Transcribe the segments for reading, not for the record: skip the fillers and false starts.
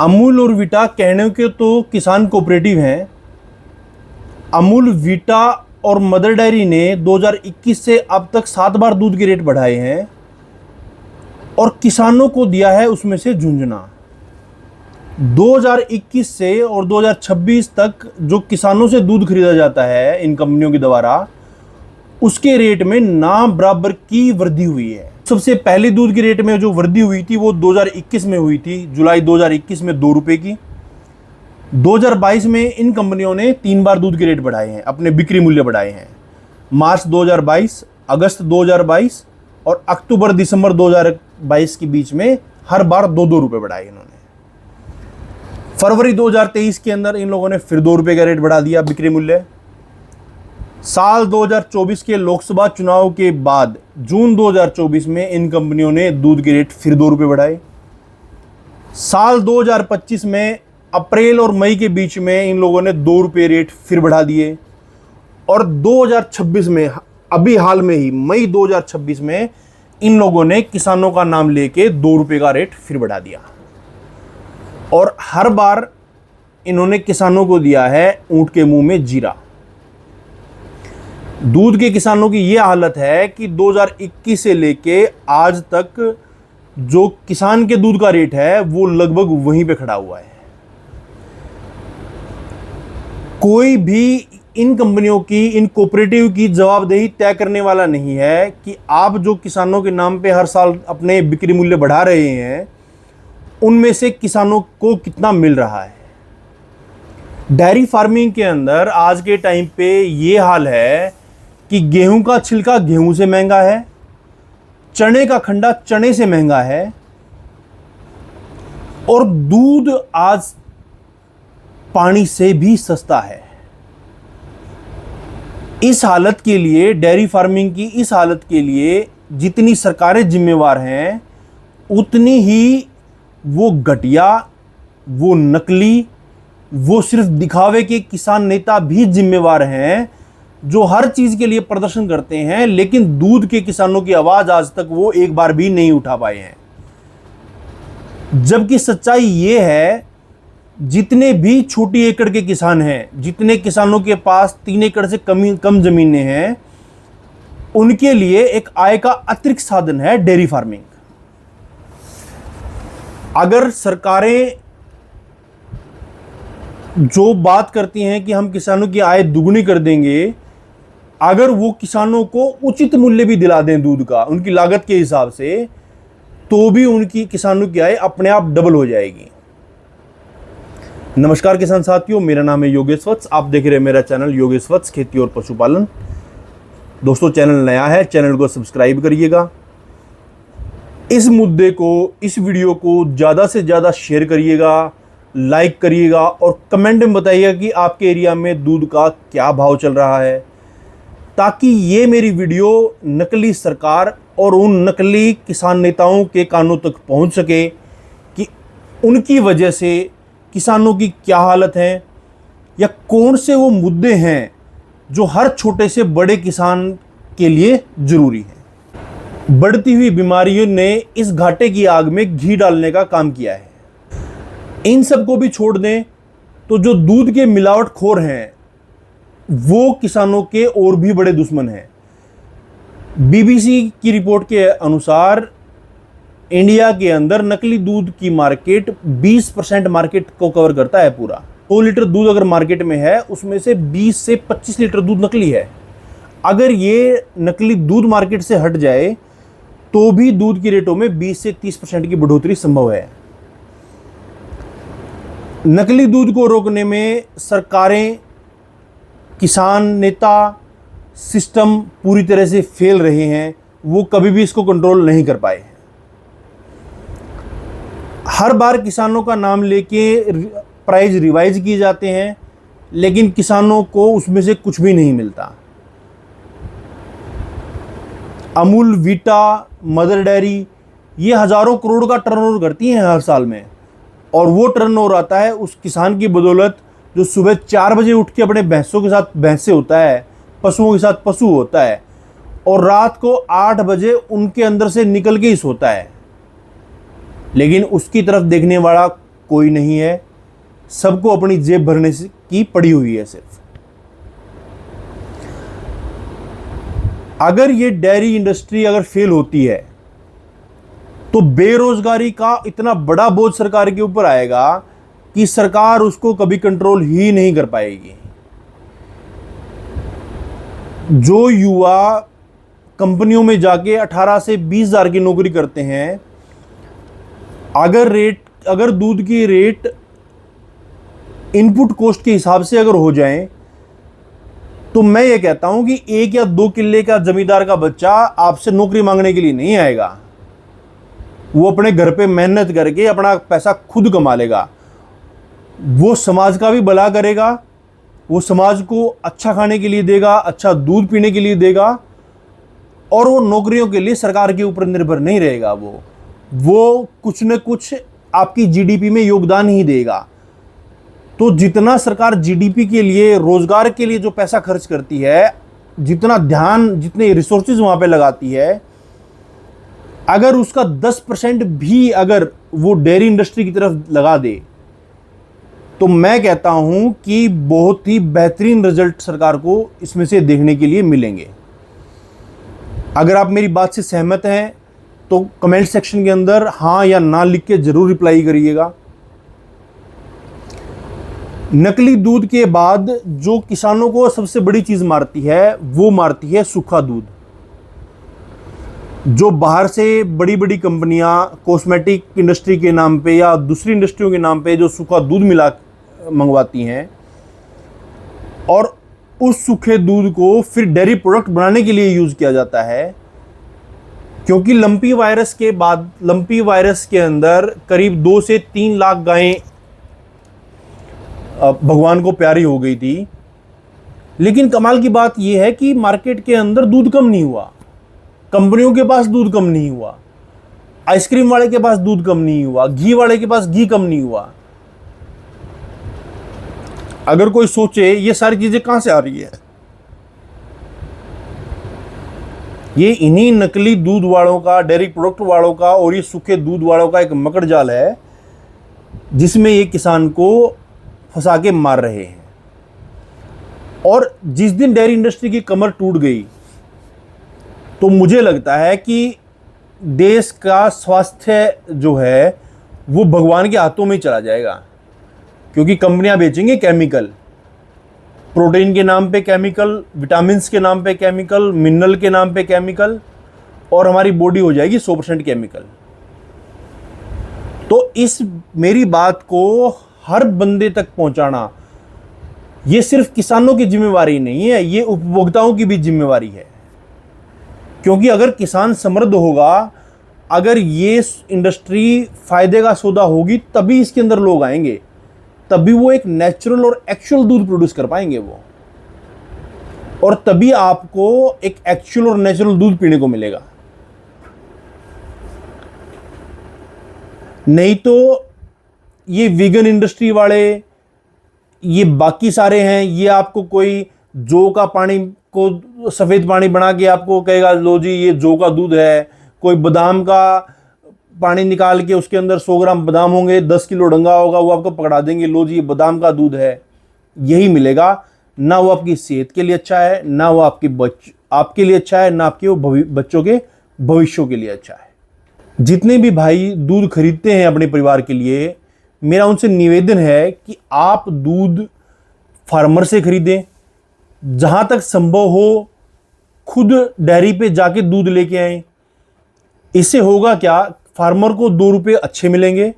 अमूल और वीटा कहने के तो किसान कोऑपरेटिव हैं। अमूल, वीटा और मदर डेयरी ने 2021 से अब तक 7 बार दूध के रेट बढ़ाए हैं और किसानों को दिया है उसमें से झुंझुना। 2021 से और 2026 तक जो किसानों से दूध खरीदा जाता है इन कंपनियों के द्वारा, उसके रेट में ना बराबर की वृद्धि हुई है। सबसे पहले दूध के रेट में जो वृद्धि हुई थी वो 2021 में हुई थी, जुलाई 2021 में 2 रुपए की। 2022 में इन कंपनियों ने 3 बार दूध के रेट बढ़ाए हैं, अपने बिक्री मूल्य बढ़ाए हैं। मार्च 2022, अगस्त 2022 और अक्टूबर दिसंबर 2022 के बीच में हर बार 2-2 रुपए बढ़ाए इन्होंने। फरवरी 2023 के अंदर इन लोगों ने फिर 2 रुपए का रेट बढ़ा दिया बिक्री मूल्य। साल 2024 के लोकसभा चुनाव के बाद जून 2024 में इन कंपनियों ने दूध के रेट फिर 2 रुपए बढ़ाए। साल 2025 में अप्रैल और मई के बीच में इन लोगों ने 2 रुपए रेट फिर बढ़ा दिए और 2026 में, अभी हाल में ही मई 2026 में, इन लोगों ने किसानों का नाम लेके 2 रुपए का रेट फिर बढ़ा दिया। और हर बार इन्होंने किसानों को दिया है ऊंट के मुंह में जीरा। दूध के किसानों की यह हालत है कि 2021 से लेके आज तक जो किसान के दूध का रेट है वो लगभग वहीं पे खड़ा हुआ है। कोई भी इन कंपनियों की, इन कोऑपरेटिव की जवाबदेही तय करने वाला नहीं है कि आप जो किसानों के नाम पे हर साल अपने बिक्री मूल्य बढ़ा रहे हैं उनमें से किसानों को कितना मिल रहा है। डेयरी फार्मिंग के अंदर आज के टाइम पे ये हाल है कि गेहूं का छिलका गेहूं से महंगा है, चने का खंडा चने से महंगा है और दूध आज पानी से भी सस्ता है। इस हालत के लिए, डेयरी फार्मिंग की इस हालत के लिए जितनी सरकारें जिम्मेवार हैं उतनी ही वो घटिया, वो नकली, वो सिर्फ दिखावे के किसान नेता भी जिम्मेवार हैं जो हर चीज के लिए प्रदर्शन करते हैं, लेकिन दूध के किसानों की आवाज आज तक वो एक बार भी नहीं उठा पाए हैं। जबकि सच्चाई ये है, जितने भी छोटी एकड़ के किसान हैं, जितने किसानों के पास 3 एकड़ से कम जमीनें हैं, उनके लिए एक आय का अतिरिक्त साधन है डेयरी फार्मिंग। अगर सरकारें जो बात करती हैं कि हम किसानों की आय दुगुनी कर देंगे, अगर वो किसानों को उचित मूल्य भी दिला दें दूध का उनकी लागत के हिसाब से, तो भी उनकी किसानों की आय अपने आप डबल हो जाएगी। नमस्कार किसान साथियों, मेरा नाम है योगेश वत्स। आप देख रहे हैं मेरा चैनल योगेश वत्स खेती और पशुपालन। दोस्तों, चैनल नया है, चैनल को सब्सक्राइब करिएगा। इस मुद्दे को, इस वीडियो को ज़्यादा से ज़्यादा शेयर करिएगा, लाइक करिएगा और कमेंट में बताइएगा कि आपके एरिया में दूध का क्या भाव चल रहा है, ताकि ये मेरी वीडियो नकली सरकार और उन नकली किसान नेताओं के कानों तक पहुंच सके कि उनकी वजह से किसानों की क्या हालत है या कौन से वो मुद्दे हैं जो हर छोटे से बड़े किसान के लिए ज़रूरी है। बढ़ती हुई बीमारियों ने इस घाटे की आग में घी डालने का काम किया है। इन सब को भी छोड़ दें तो जो दूध के मिलावटखोर हैं वो किसानों के और भी बड़े दुश्मन हैं। बीबीसी की रिपोर्ट के अनुसार इंडिया के अंदर नकली दूध की मार्केट 20% मार्केट को कवर करता है पूरा। 2 लीटर दूध अगर मार्केट में है उसमें से 20 से 25 लीटर दूध नकली है। अगर ये नकली दूध मार्केट से हट जाए तो भी दूध की रेटों में 20 से 30% की बढ़ोतरी संभव है। नकली दूध को रोकने में सरकारें, किसान नेता, सिस्टम पूरी तरह से फेल रहे हैं। वो कभी भी इसको कंट्रोल नहीं कर पाए। हर बार किसानों का नाम लेके प्राइस रिवाइज किए जाते हैं, लेकिन किसानों को उसमें से कुछ भी नहीं मिलता। अमूल, वीटा, मदर डेयरी ये हज़ारों करोड़ का टर्नओवर करती हैं हर साल में, और वो टर्नओवर आता है उस किसान की बदौलत जो सुबह 4 बजे उठ के अपने भैंसों के साथ भैंसे होता है, पशुओं के साथ पशु होता है और रात को 8 बजे उनके अंदर से निकल के ही सोता है। लेकिन उसकी तरफ देखने वाला कोई नहीं है, सबको अपनी जेब भरने की पड़ी हुई है सिर्फ। अगर ये डेयरी इंडस्ट्री अगर फेल होती है तो बेरोजगारी का इतना बड़ा बोझ सरकार के ऊपर आएगा कि सरकार उसको कभी कंट्रोल ही नहीं कर पाएगी। जो युवा कंपनियों में जाके 18 से 20 हज़ार की नौकरी करते हैं, अगर दूध की रेट इनपुट कॉस्ट के हिसाब से अगर हो जाए तो मैं ये कहता हूं कि 1 या 2 किले का जमींदार का बच्चा आपसे नौकरी मांगने के लिए नहीं आएगा। वो अपने घर पे मेहनत करके अपना पैसा खुद कमा लेगा। वो समाज का भी भला करेगा, वो समाज को अच्छा खाने के लिए देगा, अच्छा दूध पीने के लिए देगा, और वो नौकरियों के लिए सरकार के ऊपर निर्भर नहीं रहेगा। वो कुछ न कुछ आपकी जीडीपी में योगदान ही देगा। तो जितना सरकार जीडीपी के लिए, रोजगार के लिए जो पैसा खर्च करती है, जितना ध्यान, जितने रिसोर्सेज वहां पे लगाती है, अगर उसका 10% भी अगर वो डेयरी इंडस्ट्री की तरफ लगा दे तो मैं कहता हूं कि बहुत ही बेहतरीन रिजल्ट सरकार को इसमें से देखने के लिए मिलेंगे। अगर आप मेरी बात से सहमत हैं तो कमेंट सेक्शन के अंदर हाँ या ना लिख के जरूर रिप्लाई करिएगा। नकली दूध के बाद जो किसानों को सबसे बड़ी चीज मारती है वो मारती है सूखा दूध। जो बाहर से बड़ी बड़ी कंपनियां कॉस्मेटिक इंडस्ट्री के नाम पे या दूसरी इंडस्ट्रियों के नाम पे जो सूखा दूध मंगवाती हैं और उस सूखे दूध को फिर डेयरी प्रोडक्ट बनाने के लिए यूज किया जाता है, क्योंकि लंपी वायरस के अंदर करीब 2 से 3 लाख गायें भगवान को प्यारी हो गई थी। लेकिन कमाल की बात यह है कि मार्केट के अंदर दूध कम नहीं हुआ, कंपनियों के पास दूध कम नहीं हुआ, आइसक्रीम वाले के पास दूध कम नहीं हुआ, घी वाले के पास घी कम नहीं हुआ। अगर कोई सोचे ये सारी चीजें कहां से आ रही है, ये इन्हीं नकली दूध वालों का, डेयरी प्रोडक्ट वालों का और ये सूखे दूध वालों का एक मकड़ जाल है जिसमें ये किसान को फंसा के मार रहे हैं। और जिस दिन डेयरी इंडस्ट्री की कमर टूट गई तो मुझे लगता है कि देश का स्वास्थ्य जो है वो भगवान के हाथों में ही चला जाएगा, क्योंकि कंपनियां बेचेंगे केमिकल, प्रोटीन के नाम पे केमिकल, विटामिन्स के नाम पे केमिकल, मिनरल के नाम पे केमिकल, और हमारी बॉडी हो जाएगी 100% केमिकल। तो इस मेरी बात को हर बंदे तक पहुंचाना ये सिर्फ किसानों की जिम्मेवारी नहीं है, ये उपभोक्ताओं की भी जिम्मेवारी है। क्योंकि अगर किसान समृद्ध होगा, अगर ये इंडस्ट्री फायदे का सौदा होगी, तभी इसके अंदर लोग आएंगे, तभी वो एक नेचुरल और एक्चुअल दूध प्रोड्यूस कर पाएंगे वो, और तभी आपको एक एक्चुअल और नेचुरल दूध पीने को मिलेगा। नहीं तो ये वीगन इंडस्ट्री वाले, ये बाकी सारे हैं, ये आपको कोई जौ का पानी को सफ़ेद पानी बना के आपको कहेगा लो जी ये जौ का दूध है, कोई बादाम का पानी निकाल के उसके अंदर 100 ग्राम बादाम होंगे, 10 किलो डंगा होगा, वो आपको पकड़ा देंगे, लो जी ये बादाम का दूध है। यही मिलेगा, ना वो आपकी सेहत के लिए अच्छा है, ना वो आपके लिए अच्छा है, ना आपके बच्चों के भविष्यों के लिए अच्छा है। जितने भी भाई दूध खरीदते हैं अपने परिवार के लिए, मेरा उनसे निवेदन है कि आप दूध फार्मर से खरीदें, जहां तक संभव हो खुद डेयरी पे जाके दूध लेके आएं। इससे होगा क्या, फार्मर को 2 रुपये अच्छे मिलेंगे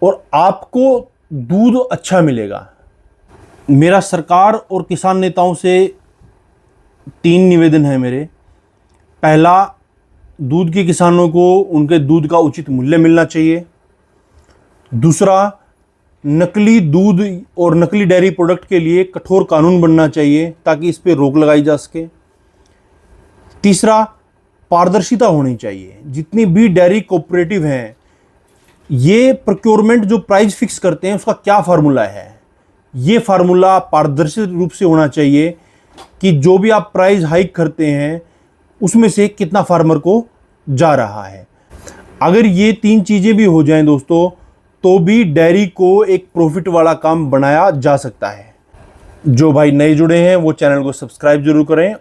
और आपको दूध अच्छा मिलेगा। मेरा सरकार और किसान नेताओं से 3 निवेदन है मेरे। पहला, दूध के किसानों को उनके दूध का उचित मूल्य मिलना चाहिए। दूसरा, नकली दूध और नकली डेयरी प्रोडक्ट के लिए कठोर कानून बनना चाहिए ताकि इस पे रोक लगाई जा सके। तीसरा, पारदर्शिता होनी चाहिए। जितनी भी डेयरी कोऑपरेटिव हैं, ये प्रोक्योरमेंट जो प्राइस फिक्स करते हैं उसका क्या फार्मूला है, ये फार्मूला पारदर्शी रूप से होना चाहिए कि जो भी आप प्राइस हाइक करते हैं उसमें से कितना फार्मर को जा रहा है। अगर ये 3 चीज़ें भी हो जाएं दोस्तों, तो भी डेयरी को एक प्रॉफिट वाला काम बनाया जा सकता है। जो भाई नए जुड़े हैं वो चैनल को सब्सक्राइब जरूर करें